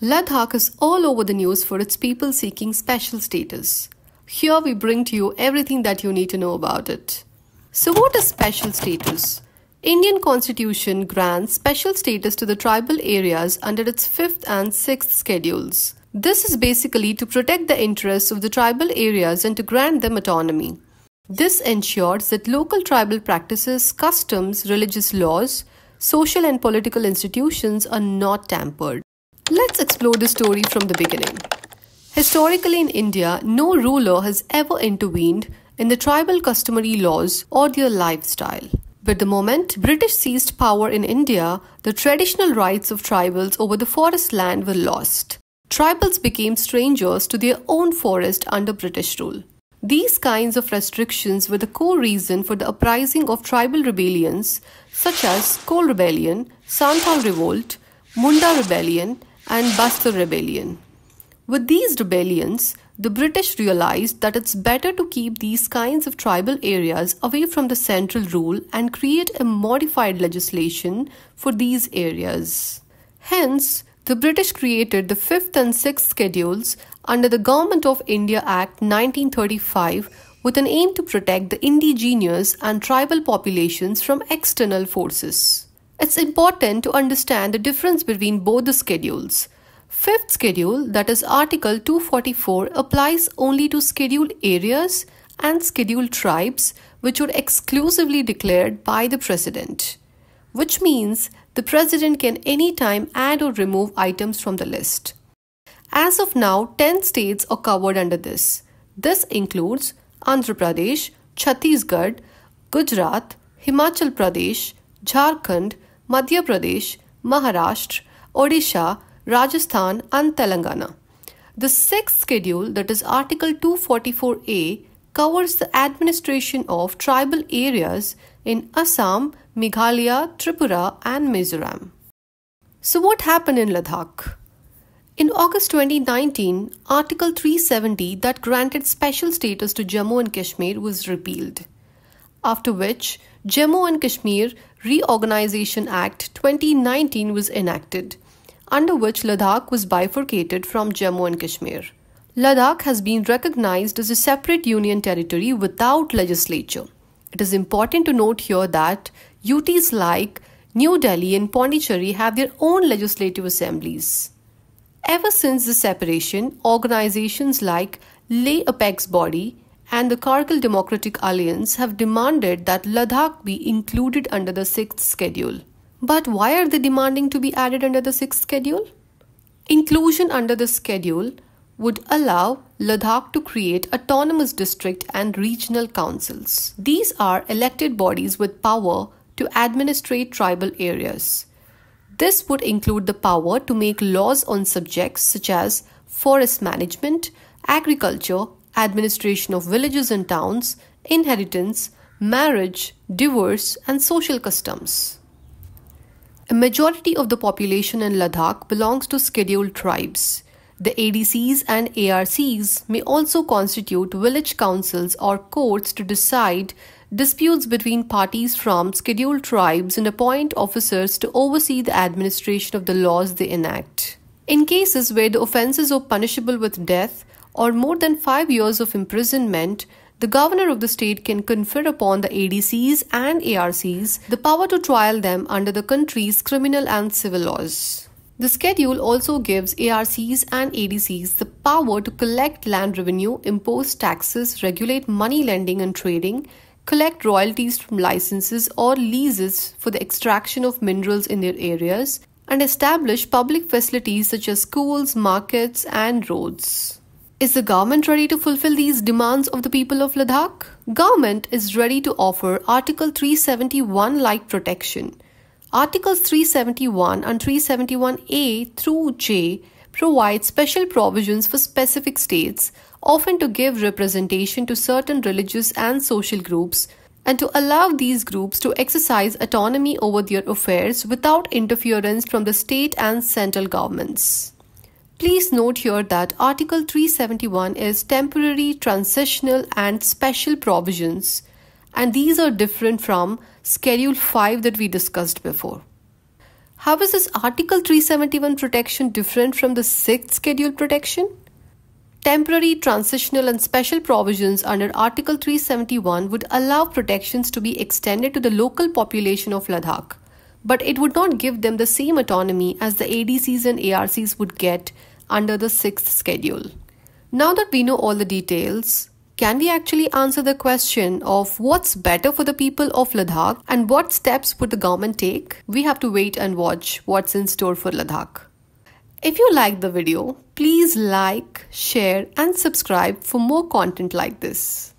Ladakh is all over the news for its people seeking special status. Here we bring to you everything that you need to know about it. So what is special status? Indian Constitution grants special status to the tribal areas under its 5th and 6th schedules. This is basically to protect the interests of the tribal areas and to grant them autonomy. This ensures that local tribal practices, customs, religious laws, social and political institutions are not tampered. Let's explore the story from the beginning. Historically in India, no ruler has ever intervened in the tribal customary laws or their lifestyle. But the moment British seized power in India, the traditional rights of tribals over the forest land were lost. Tribals became strangers to their own forest under British rule. These kinds of restrictions were the core reason for the uprising of tribal rebellions such as Kol Rebellion, Santhal Revolt, Munda Rebellion, and Bastar Rebellion. With these rebellions, the British realized that it's better to keep these kinds of tribal areas away from the central rule and create a modified legislation for these areas. Hence, the British created the 5th and 6th schedules under the Government of India Act 1935 with an aim to protect the indigenous and tribal populations from external forces. It's important to understand the difference between both the schedules. 5th schedule, that is Article 244, applies only to scheduled areas and scheduled tribes which were exclusively declared by the President, which means the President can anytime add or remove items from the list. As of now, 10 states are covered under this. This includes Andhra Pradesh, Chhattisgarh, Gujarat, Himachal Pradesh, Jharkhand, Madhya Pradesh, Maharashtra, Odisha, Rajasthan and Telangana. The 6th schedule, that is Article 244A, covers the administration of tribal areas in Assam, Meghalaya, Tripura and Mizoram. So what happened in Ladakh? In August 2019, Article 370 that granted special status to Jammu and Kashmir was repealed, after which Jammu and Kashmir Reorganization Act 2019 was enacted, under which Ladakh was bifurcated from Jammu and Kashmir. Ladakh has been recognized as a separate union territory without legislature. It is important to note here that UTs like New Delhi and Pondicherry have their own legislative assemblies. Ever since the separation, organizations like Leh Apex Body and the Kargil Democratic Alliance have demanded that Ladakh be included under the 6th schedule. But why are they demanding to be added under the 6th schedule? Inclusion under the schedule would allow Ladakh to create autonomous district and regional councils. These are elected bodies with power to administrate tribal areas. This would include the power to make laws on subjects such as forest management, agriculture, administration of villages and towns, inheritance, marriage, divorce, and social customs. A majority of the population in Ladakh belongs to scheduled tribes. The ADCs and ARCs may also constitute village councils or courts to decide disputes between parties from scheduled tribes and appoint officers to oversee the administration of the laws they enact. In cases where the offences are punishable with death or more than 5 years of imprisonment, the governor of the state can confer upon the ADCs and ARCs the power to trial them under the country's criminal and civil laws. The schedule also gives ARCs and ADCs the power to collect land revenue, impose taxes, regulate money lending and trading, collect royalties from licenses or leases for the extraction of minerals in their areas, and establish public facilities such as schools, markets, and roads. Is the government ready to fulfill these demands of the people of Ladakh? Government is ready to offer Article 371-like protection. Articles 371 and 371A through J provide special provisions for specific states, often to give representation to certain religious and social groups, and to allow these groups to exercise autonomy over their affairs without interference from the state and central governments. Please note here that Article 371 is temporary, transitional, and special provisions, and these are different from Schedule 5 that we discussed before. How is this Article 371 protection different from the 6th Schedule protection? Temporary, transitional and special provisions under Article 371 would allow protections to be extended to the local population of Ladakh, but it would not give them the same autonomy as the ADCs and ARCs would get under the 6th Schedule. Now that we know all the details, can we actually answer the question of what's better for the people of Ladakh and what steps would the government take? We have to wait and watch what's in store for Ladakh. If you liked the video, please like, share and subscribe for more content like this.